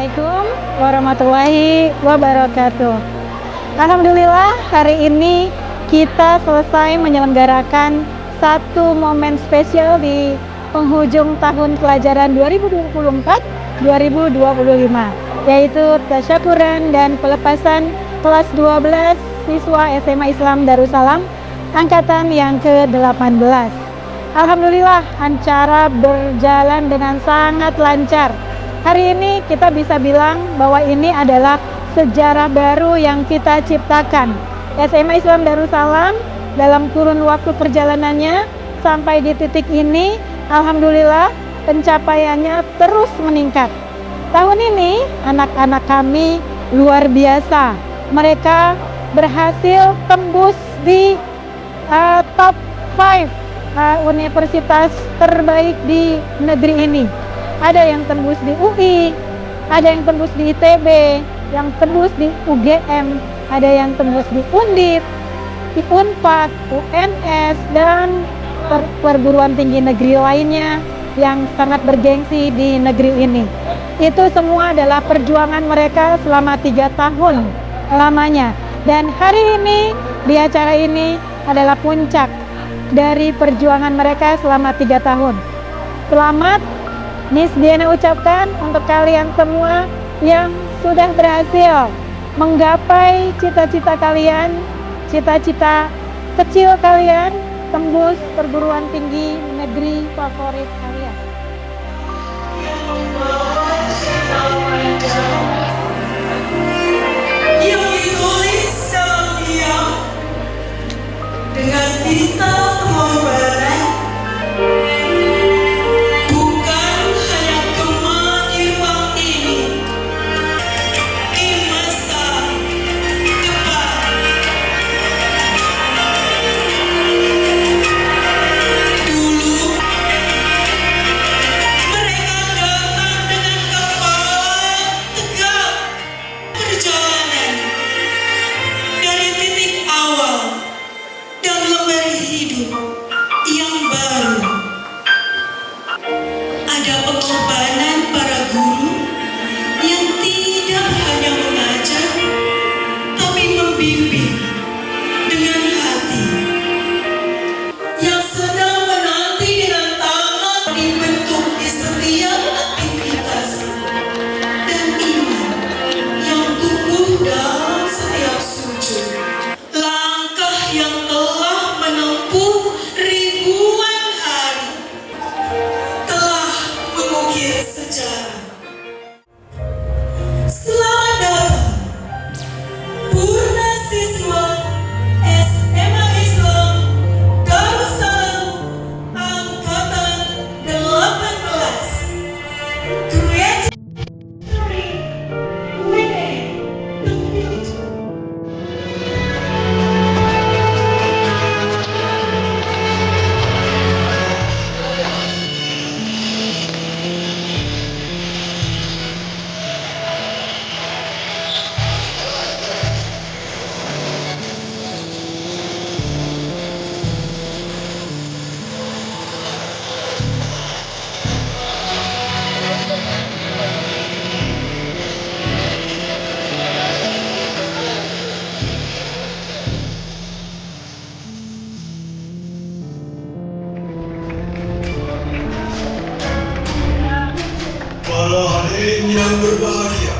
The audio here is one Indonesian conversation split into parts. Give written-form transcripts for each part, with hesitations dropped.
Assalamualaikum warahmatullahi wabarakatuh. Alhamdulillah hari ini kita selesai menyelenggarakan satu momen spesial di penghujung tahun pelajaran 2024-2025, yaitu tasyakuran dan pelepasan kelas 12 siswa SMA Islam Darussalam angkatan yang ke-18. Alhamdulillah acara berjalan dengan sangat lancar. Hari ini kita bisa bilang bahwa ini adalah sejarah baru yang kita ciptakan. SMA Islam Darussalam dalam kurun waktu perjalanannya sampai di titik ini, alhamdulillah pencapaiannya terus meningkat. Tahun ini anak-anak kami luar biasa. Mereka berhasil tembus di top 5 universitas terbaik di negeri ini. Ada yang tembus di UI, ada yang tembus di ITB, yang tembus di UGM, ada yang tembus di Undip, di Unpad, UNS, dan perguruan tinggi negeri lainnya yang sangat bergengsi di negeri ini. Itu semua adalah perjuangan mereka selama 3 tahun lamanya. Dan hari ini, di acara ini adalah puncak dari perjuangan mereka selama 3 tahun. Selamat Miss Diana ucapkan untuk kalian semua yang sudah berhasil menggapai cita-cita kalian, cita-cita kecil kalian, tembus perguruan tinggi negeri favorit kalian. Yang ditulis sama dia dengan tinta pengorbanan, bukan hanya kemajuan ini di masa depan. Dulu mereka datang dengan kepala tegak perjalanan dari titik awal dan lembar hidup yang baru. Ada pengorbanan para guru yang tidak hanya mengajar, tapi membimbing dengan hati, yang sedang menanti dengan tangan dibentuk di setiap aktivitas, dan iman yang tumbuh dalam setiap sujud. Langkah yang telah menempuh ribuan hari telah mengukir sejarah. Selamat datang Purna Siswa SMA Islam Darussalam Angkatan 18. Creative Winning the Future. Para hadirin yang berbahagia,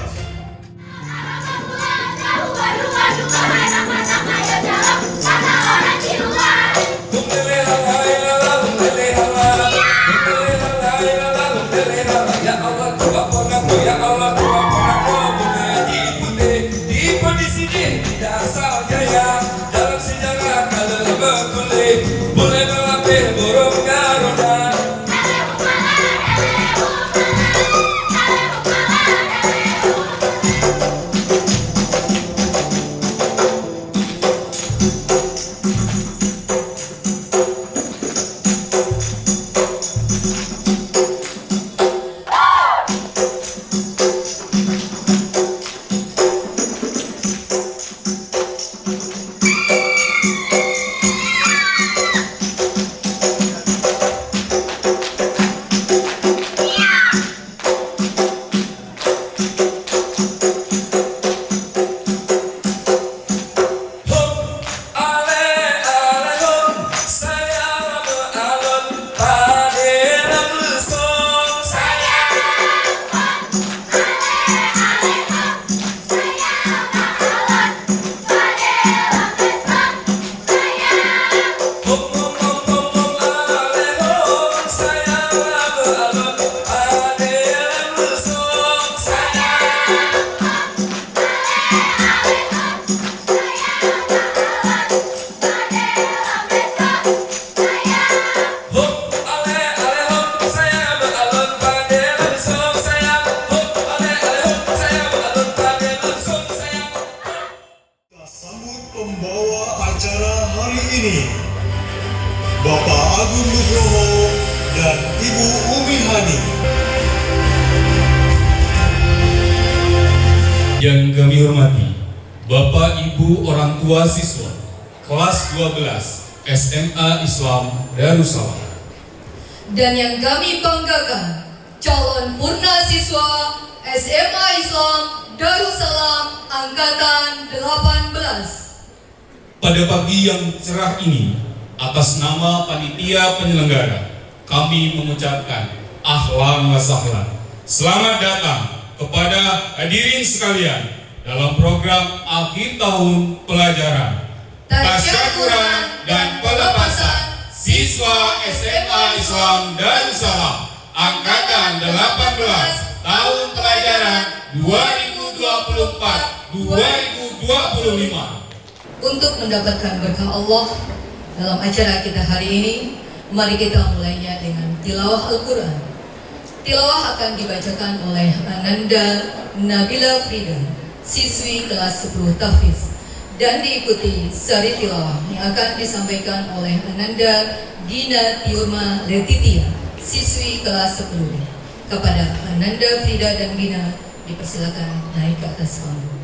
Yang kami hormati Bapak Ibu orang tua siswa kelas 12 SMA Islam Darussalam. Dan yang kami banggakan, calon purna siswa SMA Islam Darussalam Angkatan 18. Pada pagi yang cerah ini, atas nama panitia penyelenggara, kami mengucapkan ahlan wa sahlan. Selamat datang kepada hadirin sekalian dalam program akhir tahun pelajaran Tasyakuran dan Pelepasan Siswa SMA Islam Darussalam Angkatan 18 tahun pelajaran 2024-2025. Untuk mendapatkan berkah Allah dalam acara kita hari ini, mari kita mulainya dengan tilawah Al-Quran. Tilawah akan dibacakan oleh Ananda Nabila Frida, siswi kelas 10 Tahfiz, dan diikuti sari tilawah yang akan disampaikan oleh Ananda Gina Tiurma Letitia, siswi kelas 10. Kepada Ananda, Frida, dan Gina dipersilakan naik ke atas panggung.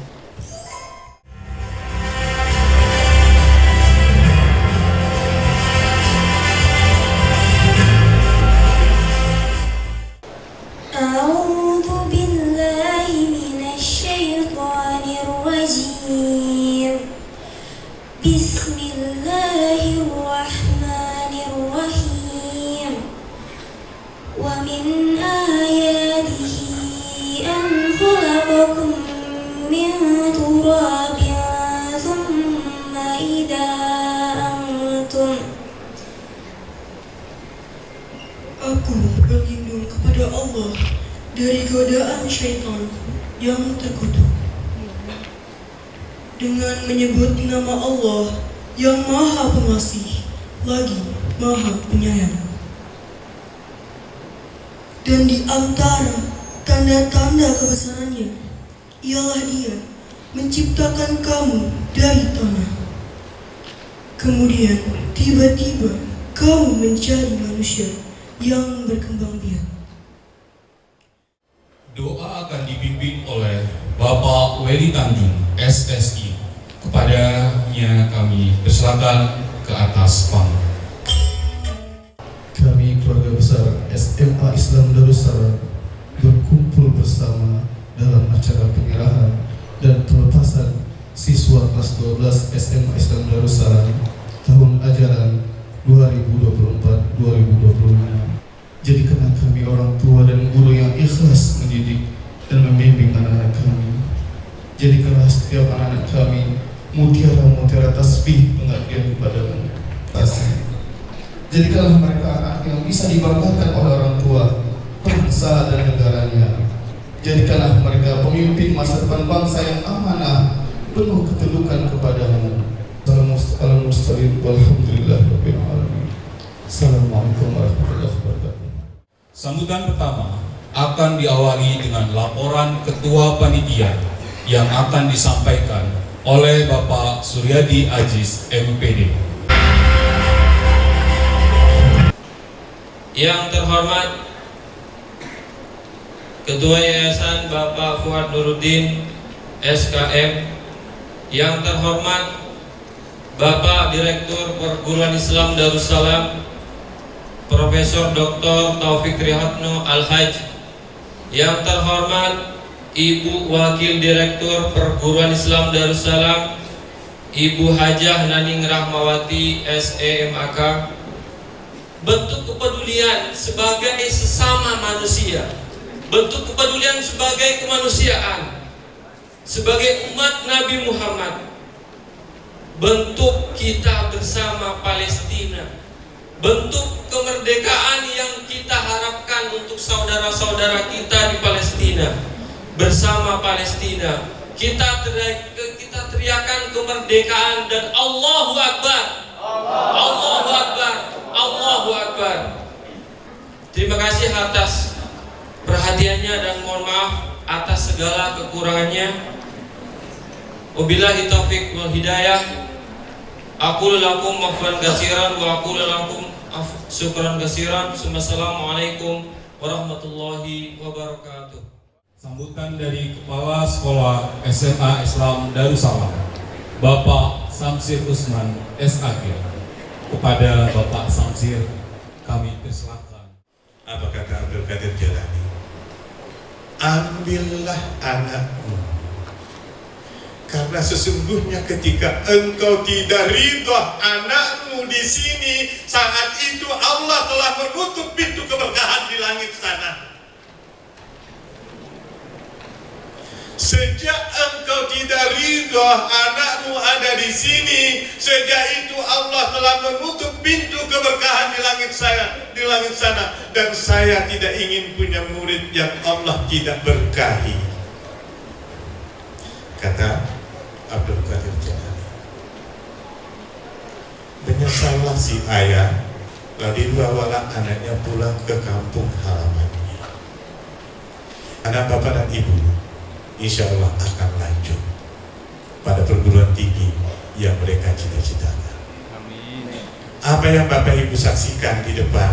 A'udzu billahi minasyaitonir rajim. Bismillahirrahmanirrahim. Wa min ayatihi an khalaqakum min turabin thumma idza antum. Aku berlindung kepada Allah dari godaan syaitan yang terkutuk dengan menyebut nama Allah yang Maha Pengasih lagi Maha Penyayang. Dan di antara tanda-tanda kebesarannya ialah Dia menciptakan kamu dari tanah. Kemudian tiba-tiba kamu menjadi manusia yang berkembang biak. Doa akan dipimpin oleh Bapak Weli Tanjung, SSI. Kepadanya kami persilakan ke atas panggung. Kami keluarga besar SMA Islam Darussalam berkumpul bersama dalam acara penyerahan dan pelepasan siswa kelas 12 SMA Islam Darussalam tahun ajaran 2024-2025. Jadikanlah kami orang tua dan guru yang ikhlas mendidik dan membimbing anak-anak kami. Jadikanlah setiap anak-anak kami mutiara-mutiara tasbih pengabdian kepadamu. Jadikanlah mereka anak yang bisa dibanggakan oleh orang tua, bangsa dan negaranya. Jadikanlah mereka pemimpin masa depan bangsa yang amanah, penuh ketundukan kepadamu. Assalamualaikum warahmatullahi wabarakatuh. Sambutan pertama akan diawali dengan laporan Ketua Panitia yang akan disampaikan oleh Bapak Suryadi Aziz, MPD. Yang terhormat Ketua Yayasan Bapak Fuad Nuruddin, SKM. Yang terhormat Bapak Direktur Perguruan Islam Darussalam, Profesor Dr. Taufik Rihatno Al-Haj. Yang terhormat Ibu Wakil Direktur Perguruan Islam Darussalam, Ibu Hajah Naning Rahmawati, SEMAK. Bentuk kepedulian sebagai sesama manusia, bentuk kepedulian sebagai kemanusiaan, sebagai umat Nabi Muhammad, bentuk kita bersama Palestina, bentuk kemerdekaan yang kita harapkan untuk saudara-saudara kita di Palestina. Bersama Palestina kita teriakan kemerdekaan dan Allahu Akbar, Allahu Akbar, Allahu Akbar. Terima kasih atas perhatiannya dan mohon maaf atas segala kekurangannya. Wabillahi taufiq wal hidayah. Aqulu lakum maghfiran katsiran wa aqulu lakum syukran katsiran. Assalamualaikum warahmatullahi wabarakatuh. Sambutan dari Kepala Sekolah SMA Islam Darussalam, Bapak Samsir Usman SAG. Kepada Bapak Samsir, kami persilakan. Apa kata Abdul Qadir Jalani? Ambillah anakmu, karena sesungguhnya ketika engkau tidak ridha anakmu di sini, saat itu Allah telah menutup pintu keberkahan di langit sana. Sejak engkau tidak ridha anakmu ada di sini, sejak itu Allah telah menutup pintu keberkahan di langit sana, dan saya tidak ingin punya murid yang Allah tidak berkahi. Kata Abdul Qadir Jalani. Menyesallah si ayah, lalu dibawalah anaknya pulang ke kampung halamannya. Anak bapak dan ibu, insya Allah akan lanjut pada perguruan tinggi yang mereka cita-citakan. Apa yang Bapak Ibu saksikan di depan,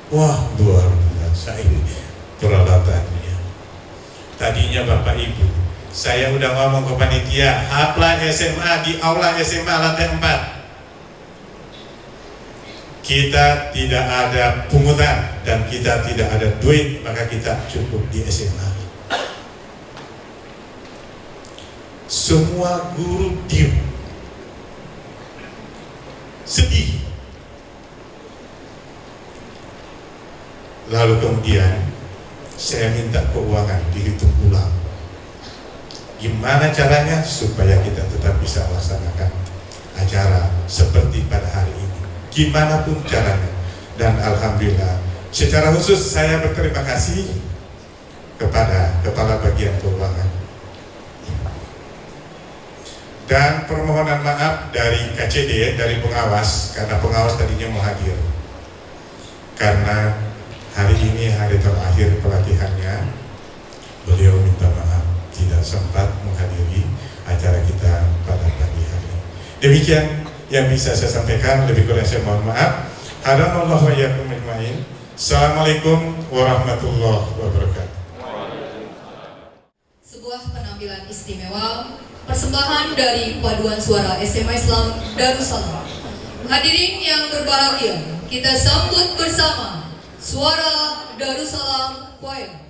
wah luar biasa ini peralatannya. Tadinya Bapak Ibu, saya udah ngomong ke panitia, hafal SMA di aula SMA lantai 4. Kita tidak ada pungutan dan kita tidak ada duit, maka kita cukup di SMA. Semua guru diam, sedih. Lalu kemudian saya minta keuangan dihitung ulang. Gimana caranya supaya kita tetap bisa melaksanakan acara seperti pada hari ini? Gimana pun caranya. Dan alhamdulillah, secara khusus saya berterima kasih kepada Kepala Bagian Keuangan. Dan permohonan maaf dari KCD, dari pengawas, karena pengawas tadinya mau hadir. Karena hari ini hari terakhir pelatihannya, beliau minta maaf tidak sempat menghadiri acara kita pada pagi hari. Demikian yang bisa saya sampaikan, lebih kurang saya mohon maaf. Hadanallahu wa iyyakum ajmain. Assalamualaikum warahmatullahi wabarakatuh. Sebuah penampilan istimewa, persembahan dari paduan suara SMA Islam Darussalam. Hadirin yang berbahagia, kita sambut bersama Suara Darussalam Choir.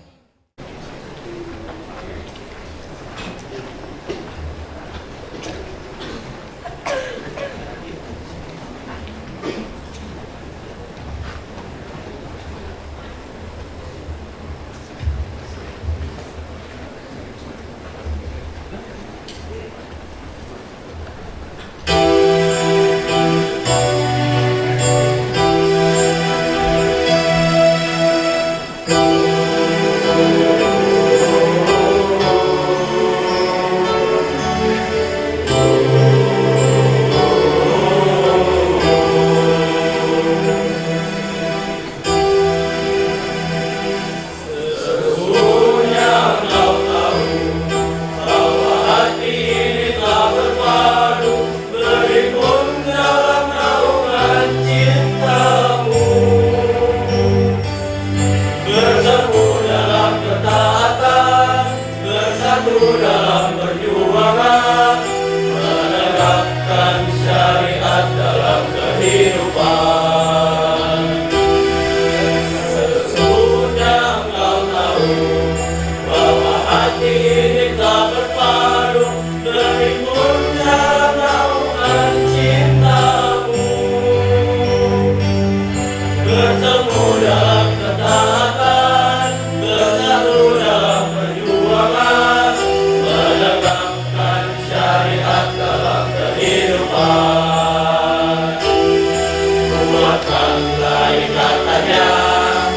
Katanya,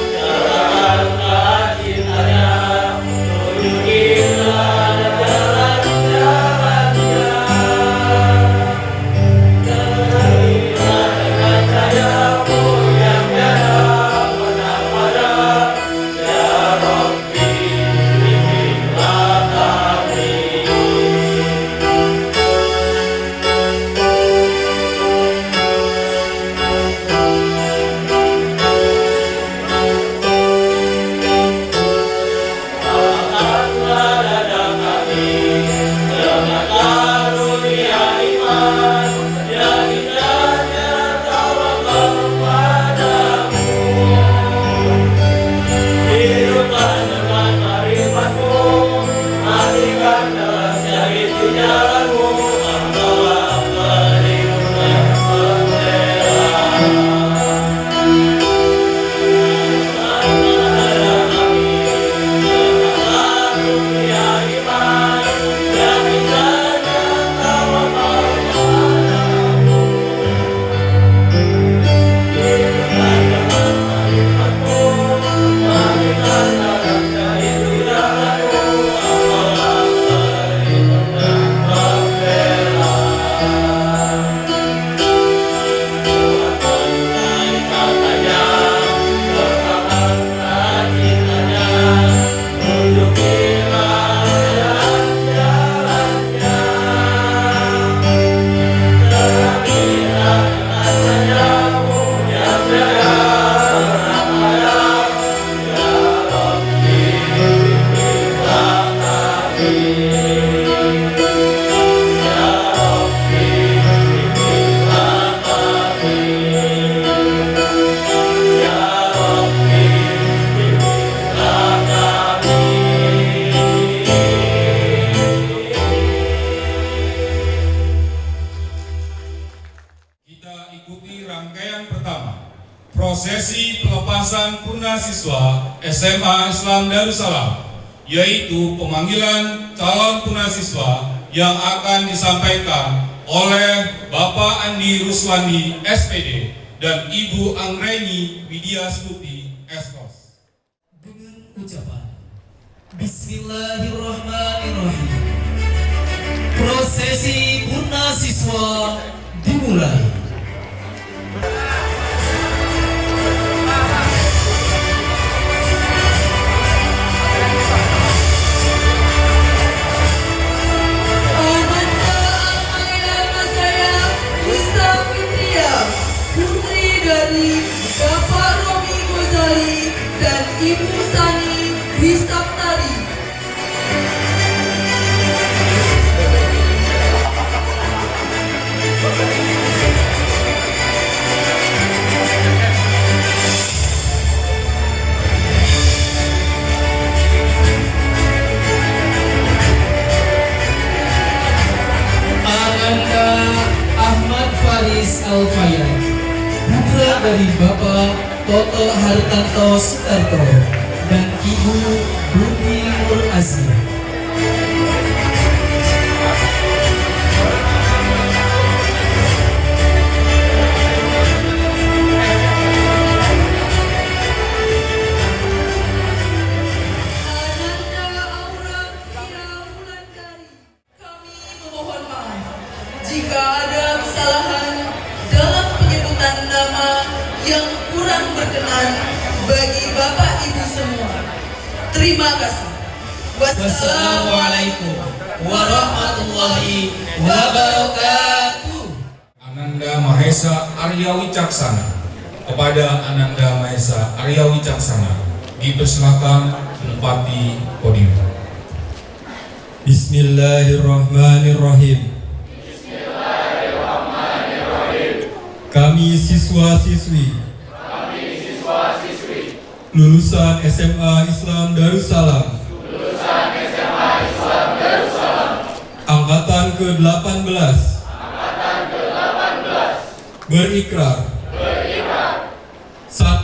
jangan cintanya, tunjukilah prosesi pelepasan purna siswa SMA Islam Darussalam, yaitu pemanggilan calon purna siswa yang akan disampaikan oleh Bapak Andi Ruslandi SPD dan Ibu Anggreni Widya Stuti Eskos. Dengan ucapan Bismillahirrahmanirrahim, prosesi purna siswa dimulai. Putri dari Bapak Romi Gozali dan Ibu Sani Wisaptari. Ananda Ahmad Faris Alfayan, putra dari Bapak Toto Hartanto Sutarto dan Ibu Budi Nur Asia. Ananda Aura Fira Wulandari, kami memohon maaf jika ada kesalahan dalam penyebutan nama yang kurang berkenan bagi Bapak Ibu semua. Terima kasih. Wassalamualaikum warahmatullahi wabarakatuh. Ananda Mahesa Arya Wicaksana. Kepada Ananda Mahesa Arya Wicaksana dipersilakan menempati podium. Bismillahirrahmanirrahim. Kami siswa-siswi lulusan SMA Islam Darussalam Angkatan ke-18 berikrar 1.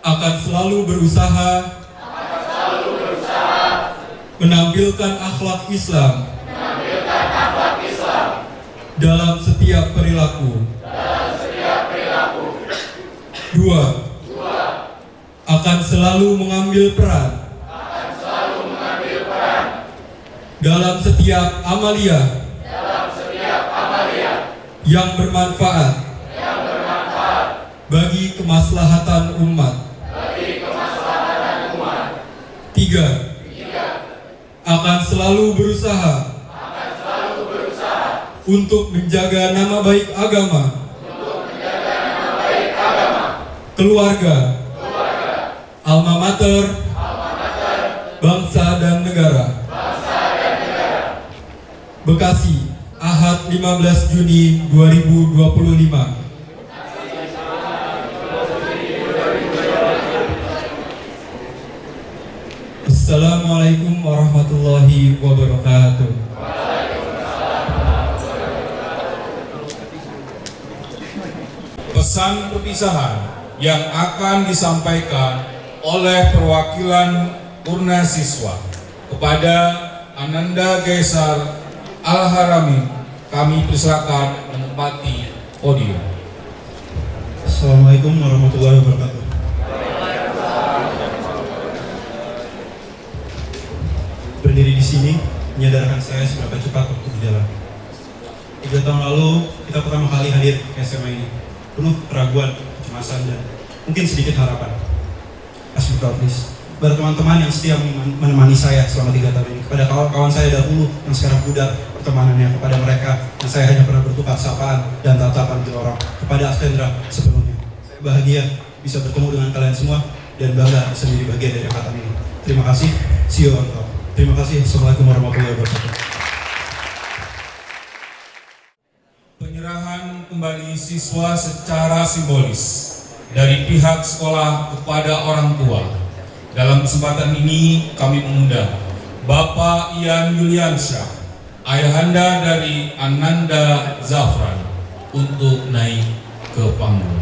Akan selalu berusaha menampilkan akhlak Islam dalam setiap perilaku. 2. Akan selalu mengambil peran dalam setiap amalia yang bermanfaat bagi kemaslahatan umat. 3. Akan selalu berusaha untuk menjaga nama baik agama, keluarga, alma mater, bangsa dan negara. Bekasi, Ahad 15 Juni 2025. Assalamualaikum warahmatullahi wabarakatuh. pesan perpisahan yang akan disampaikan oleh perwakilan Purna Siswa kepada Ananda Gaisar Al-Harami, kami persilakan menempati podium. Assalamualaikum warahmatullahi wabarakatuh. Berdiri di sini menyadarkan saya seberapa cepat waktu berjalan. 3 tahun lalu kita pertama kali hadir ke SMA ini, penuh keraguan, kecemasan, dan mungkin sedikit harapan. Asbutaulis, kepada teman-teman yang setia menemani saya selama 3 tahun ini, kepada kawan-kawan saya dahulu yang sekarang pudar pertemanannya, kepada mereka yang saya hanya pernah bertukar sapaan dan tatapan di lorong, kepada Astendra sepenuhnya. Saya bahagia bisa bertemu dengan kalian semua dan bangga bisa menjadi bagian dari angkatan ini. Terima kasih, see you on top. Terima kasih, Assalamualaikum warahmatullahi wabarakatuh. Penyerahan kembali siswa secara simbolis dari pihak sekolah kepada orang tua. Dalam kesempatan ini kami mengundang Bapak Ian Yuliansyah, ayahanda dari Ananda Zafran, untuk naik ke panggung.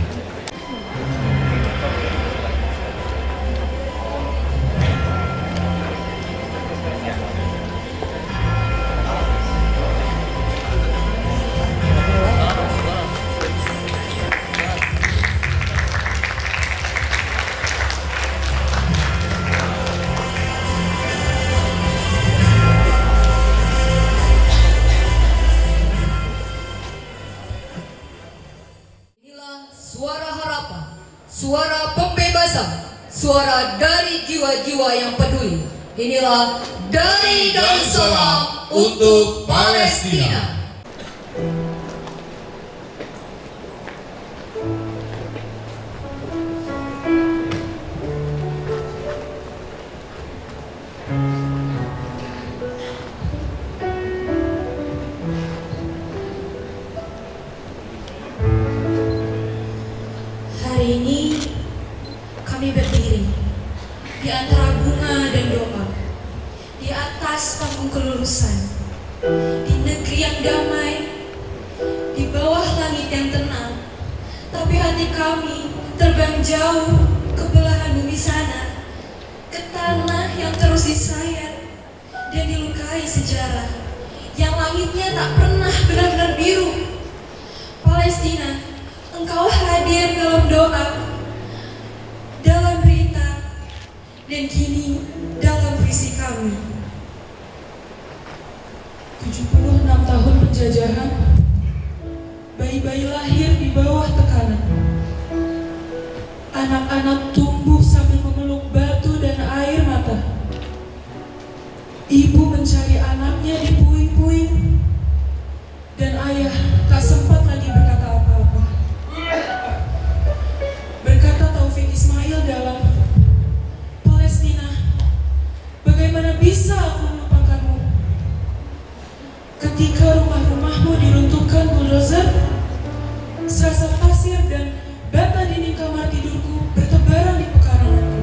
Suara harapan, suara pembebasan, suara dari jiwa-jiwa yang peduli. Inilah dari Darussalam untuk Palestina. Hari ini kami berdiri di antara bunga dan doa, di atas panggung kelulusan, di negeri yang damai, di bawah langit yang tenang. Tapi hati kami terbang jauh ke belahan bumi sana, ke tanah yang terus disayat dan dilukai sejarah, yang langitnya tak pernah benar-benar biru. Palestina, Engkau hadir dalam doa, dalam berita, dan kini dalam visi kami. 76 tahun penjajahan, bayi-bayi lahir di bawah tekanan. Anak-anak tumbuh sambil memeluk batu dan air mata. Ibu mencari anaknya di puing-puing, dan ayah tak sempat lagi berkata apa-apa. Berkata Taufik Ismail dalam Palestina, bagaimana bisa aku melupakanmu? Ketika rumah-rumahmu diruntuhkan bulldozer, serasa pasir dan bata dinding kamar tidurku bertebaran di pekaranganku.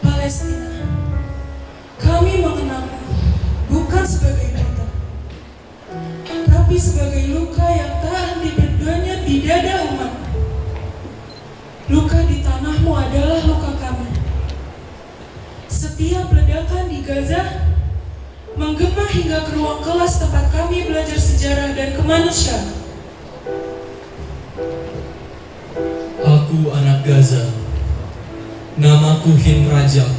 Palestina, kami mengenalmu bukan sebagai kota, tapi sebagai luka yang tak henti berduanya di dada umat. Luka di tanahmu adalah luka kami. Setiap ledakan di Gaza menggema hingga ke ruang kelas tempat kami belajar sejarah dan kemanusiaan. Aku anak Gaza. Namaku Hin Rajab.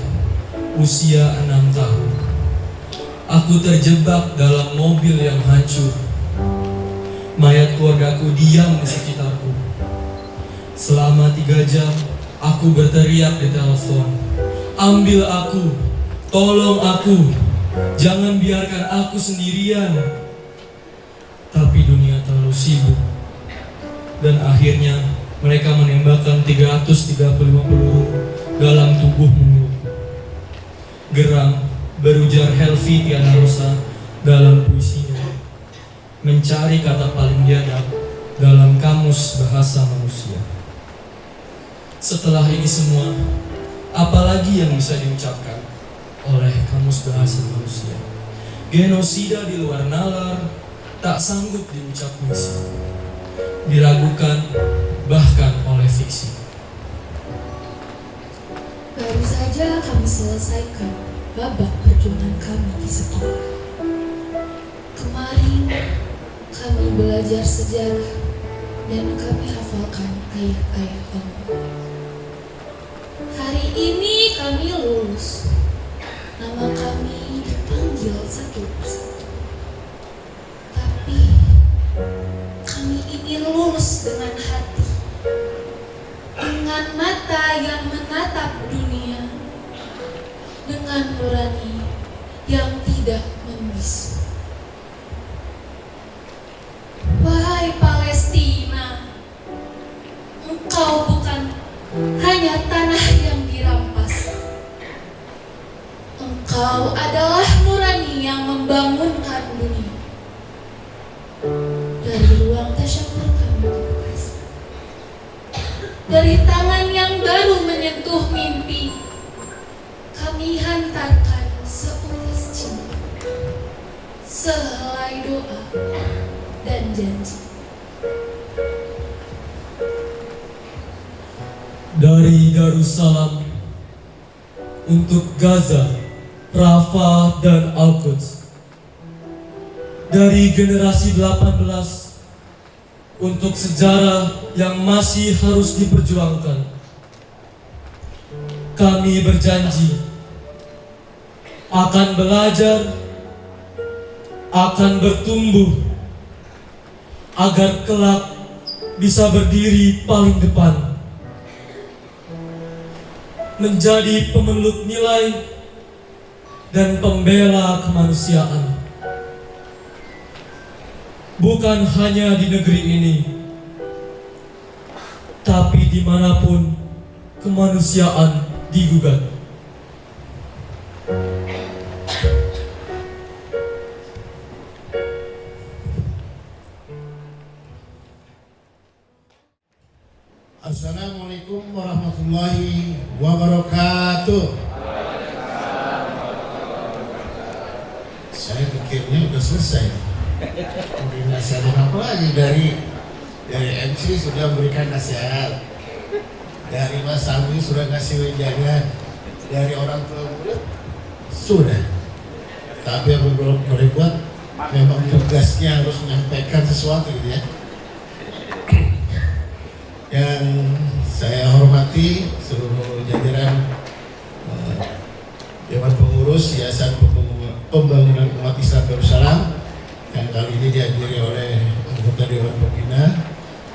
Usia 6 tahun. Aku terjebak dalam mobil yang hancur. Mayat keluargaku diam di sekitarku. Selama 3 jam, aku berteriak di telepon. Ambil aku, tolong aku, jangan biarkan aku sendirian. Tapi dunia terlalu sibuk. Dan akhirnya mereka menembakkan 335 peluru dalam tubuh mulutku. Geram berujar Helvi Tiana Rosa dalam puisinya, mencari kata paling biadab dalam kamus bahasa manusia. Setelah ini semua, apalagi yang bisa diucapkan oleh kamus bahasa manusia? Genosida di luar nalar tak sanggup diucap puisi. Diragukan bahkan oleh fiksi. Baru saja kami selesaikan babak perjuangan kami di sekolah. Kemarin kami belajar sejarah dan kami hafalkan ayat-ayat Allah. Hari ini kami lulus. Nama kami dipanggil satu persatu. Tapi kami ingin lulus dengan hati, dengan mata yang menatap dunia, dengan nurani yang tidak membisu. Wahai Palestina, engkau bukan hanya tanah yang dirampas. Engkau adalah nurani yang membangunkan dunia. Dari ruang tasyakur kami berkasih. Dari tangan yang baru menyentuh mimpi, kami hantarkan seutas cinta, sehelai doa dan janji. Dari Darussalam untuk Gaza, Rafah, dan Al-Quds. Dari generasi 18 untuk sejarah yang masih harus diperjuangkan. Kami berjanji akan belajar, akan bertumbuh, agar kelak bisa berdiri paling depan, menjadi pemeluk nilai dan pembela kemanusiaan. Bukan hanya di negeri ini, tapi dimanapun kemanusiaan digugat. Assalamualaikum warahmatullahi wabarakatuh. Saya pikirnya udah selesai. Kemudian nasihat apa lagi dari MC sudah memberikan nasihat, dari Mas Sami sudah ngasih wejangan, dari orang tua murid sudah. Tapi yang belum berbuat memang tugasnya harus menyampaikan sesuatu gitu ya. Yang saya hormati seluruh jajaran Dewan Pengurus Yayasan Pembangunan Umat Islam Darussalam yang kali ini dihadiri oleh anggota Dewan Pembina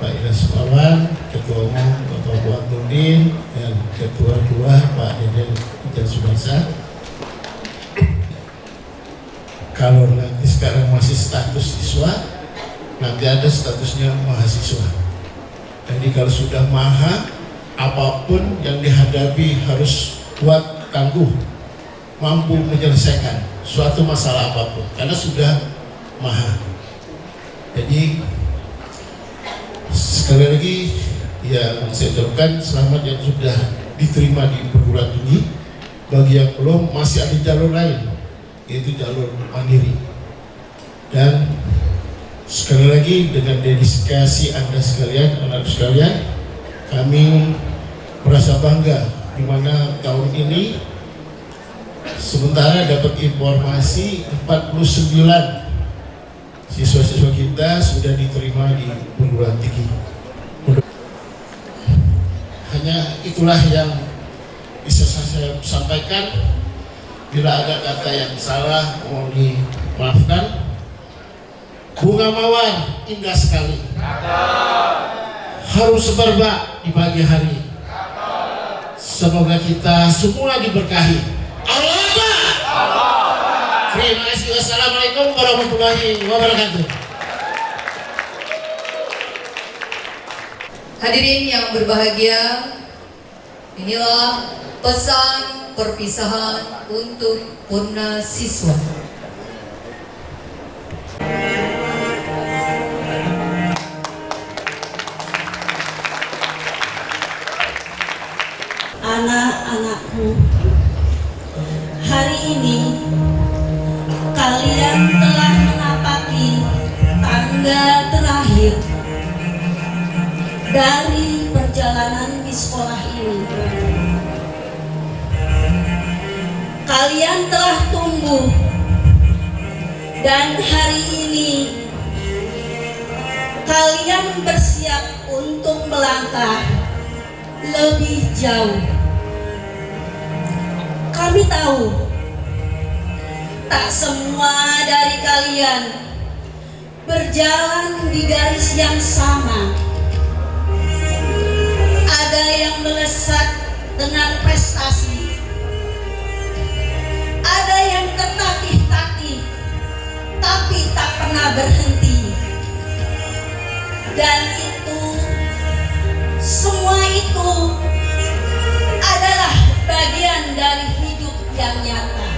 Pak Ilyas Suparwan, Ketua Umum Bapak Abu Abdurdin, dan Ketua Dua Pak Deden Ijan Sudarsa. Kalau nanti sekarang masih status siswa, nanti ada statusnya mahasiswa. Jadi kalau sudah maha, apapun yang dihadapi harus kuat, tangguh, mampu menyelesaikan suatu masalah apapun, karena sudah maha. Jadi sekali lagi ya saya ucapkan selamat yang sudah diterima di perguruan tinggi. Bagi yang belum, masih ada jalur lain, yaitu jalur mandiri. Dan sekali lagi dengan dedikasi Anda sekalian, anak sekalian, kami merasa bangga di mana tahun ini sementara dapat informasi 49 siswa-siswa kita sudah diterima di perguruan tinggi. Hanya itulah yang bisa saya sampaikan. Bila ada kata yang salah mohon dimaafkan. Bunga mawar indah sekali, harum semerbak di pagi hari. Semoga kita semua diberkahi. Allah. Terima kasih. Wassalamualaikum warahmatullahi wabarakatuh. Hadirin yang berbahagia, inilah pesan perpisahan untuk Purna Siswa. Anak-anakku, hari ini kalian telah menapaki tangga terakhir dari kalian telah tumbuh dan hari ini kalian bersiap untuk melangkah lebih jauh. Kami tahu tak semua dari kalian berjalan di garis yang sama. Ada yang melesat dengan prestasi, ada yang tertatih-tatih tapi tak pernah berhenti. Dan semua itu adalah bagian dari hidup yang nyata.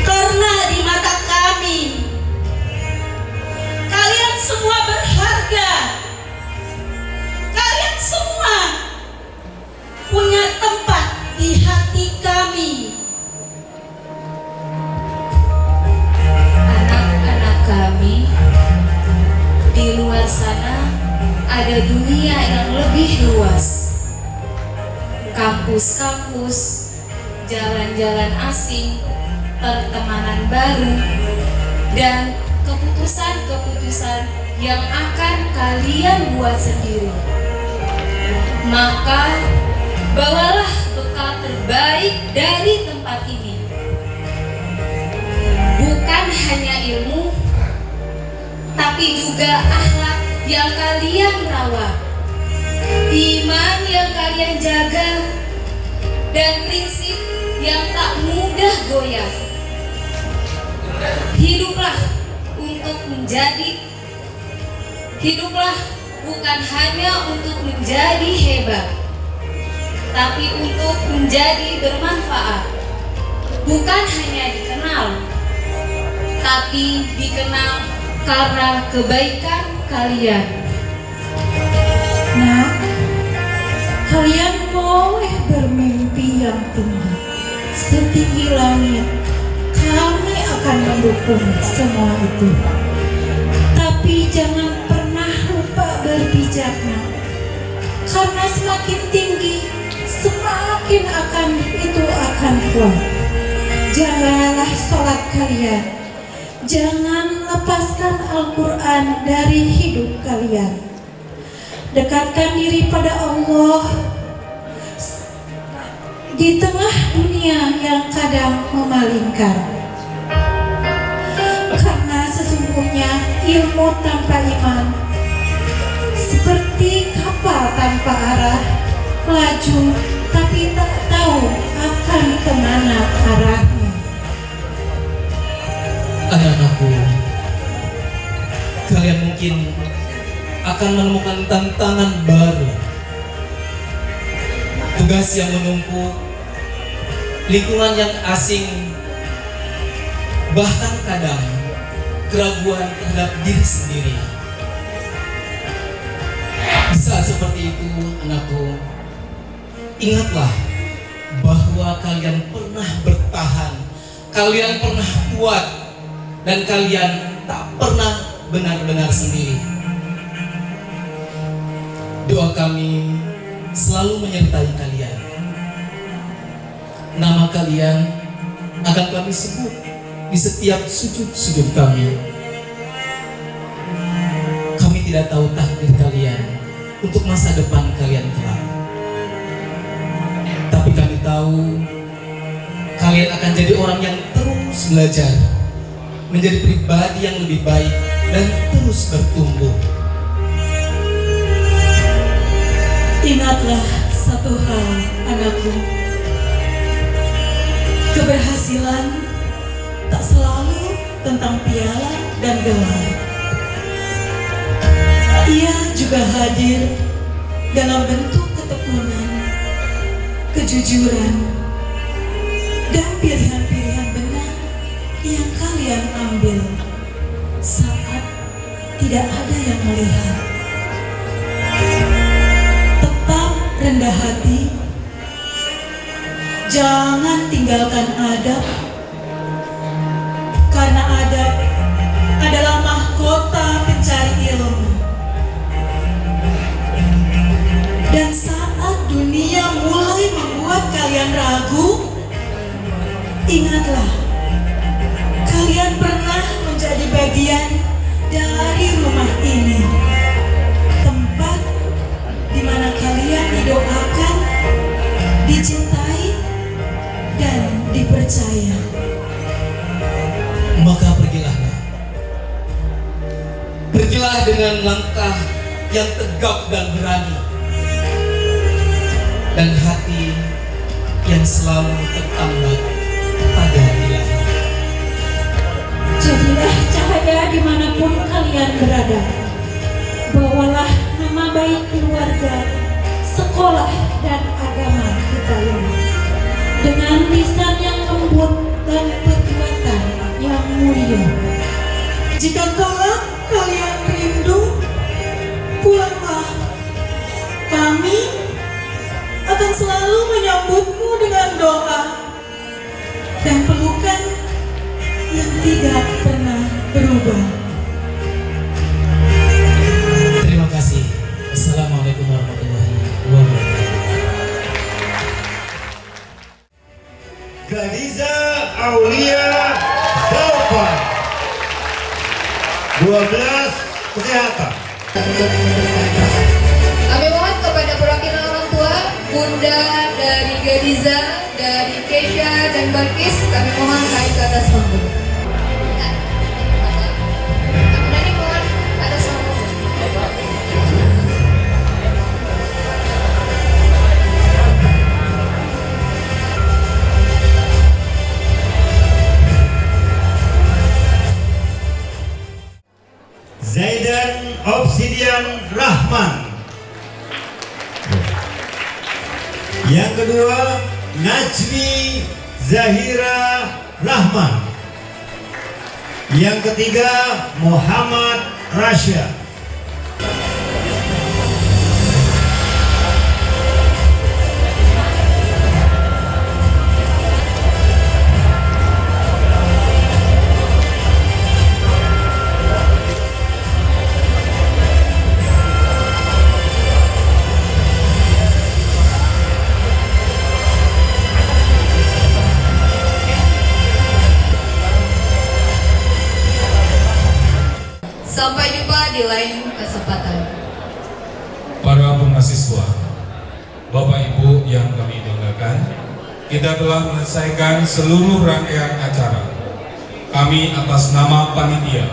Karena di mata kami, kalian semua berharga. Kalian semua punya tempat di hati kami. Anak-anak kami, di luar sana ada dunia yang lebih luas. Kampus-kampus, jalan-jalan asing, pertemanan baru, dan keputusan-keputusan yang akan kalian buat sendiri. Maka bawalah bekal terbaik dari tempat ini. Bukan hanya ilmu, tapi juga akhlak yang kalian rawat, iman yang kalian jaga, dan prinsip yang tak mudah goyah. Hiduplah bukan hanya untuk menjadi hebat, tapi untuk menjadi bermanfaat. Bukan hanya dikenal, tapi dikenal karena kebaikan kalian. Nah, kalian boleh bermimpi yang tinggi, setinggi langit. Kami akan mendukung semua itu. Tapi jangan pernah lupa berbijakna, karena semakin tinggi, semakin itu akan kuat. Jagalah sholat kalian. Jangan lepaskan Al-Quran dari hidup kalian. Dekatkan diri pada Allah di tengah dunia yang kadang memalingkan. Karena sesungguhnya ilmu tanpa iman seperti kapal tanpa arah, laju tapi tak tahu akan kemana arahnya. Anak-anakku, kalian mungkin akan menemukan tantangan baru, tugas yang menumpuk, lingkungan yang asing, bahkan kadang keraguan terhadap diri sendiri. Di saat seperti itu, anakku, ingatlah bahwa kalian pernah bertahan, kalian pernah kuat, dan kalian tak pernah benar-benar sendiri. Doa kami selalu menyertai kalian. Nama kalian akan kami sebut di setiap sujud-sujud kami. Kami tidak tahu takdir kalian untuk masa depan kalian kelak, tapi kami tahu kalian akan jadi orang yang terus belajar, menjadi pribadi yang lebih baik dan terus bertumbuh. Ingatlah satu hal, anakku. Keberhasilan tak selalu tentang piala dan gelar. Ia juga hadir dalam bentuk ketekunan, kejujuran, dan pilihan-pilihan benar yang kalian ambil saat tidak ada yang melihat. Tetap rendah hati, jangan tinggalkan adab, karena adab adalah mahkota pencari ilmu. Dan saat dunia mulai membuat kalian kalian ragu, ingatlah, kalian pernah menjadi bagian dari rumah ini, tempat di mana kalian didoakan, dicintai, dan dipercaya. Maka pergilah, nak. Pergilah dengan langkah yang tegap dan berani, dan hati yang selalu tertambat pada Ilahi. Jadilah cahaya dimanapun kalian berada. Bawalah nama baik keluarga, sekolah, dan agama kita ini dengan lisan yang lembut dan perbuatan yang mulia. Jika kelak kalian rindu, pulanglah. Kami akan selalu menyambutmu dengan doa dan pelukan yang tidak pernah berubah. Terima kasih. Assalamualaikum warahmatullahi wabarakatuh. Khadiza Aulia Zaufa 12 kesehatan. Kami mohon kepada perwakilan orang tua, Bunda dari Khadiza, dari Keisha dan Barkis, kami mohon naik ke atas panggung. Kami mohon atas panggung. Zaidan Obsidian Rahman. Yang kedua, Najmi Zahira Rahman. Yang ketiga, Muhammad Rasya. Sampai jumpa di lain kesempatan. Para mahasiswa, Bapak Ibu yang kami banggakan, kita telah menyelesaikan seluruh rangkaian acara. Kami atas nama panitia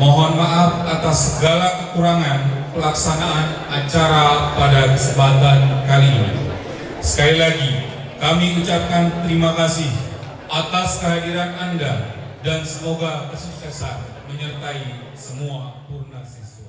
mohon maaf atas segala kekurangan pelaksanaan acara pada kesempatan kali ini. Sekali lagi, kami ucapkan terima kasih atas kehadiran Anda dan semoga kesuksesan menyertai semua purna siswa.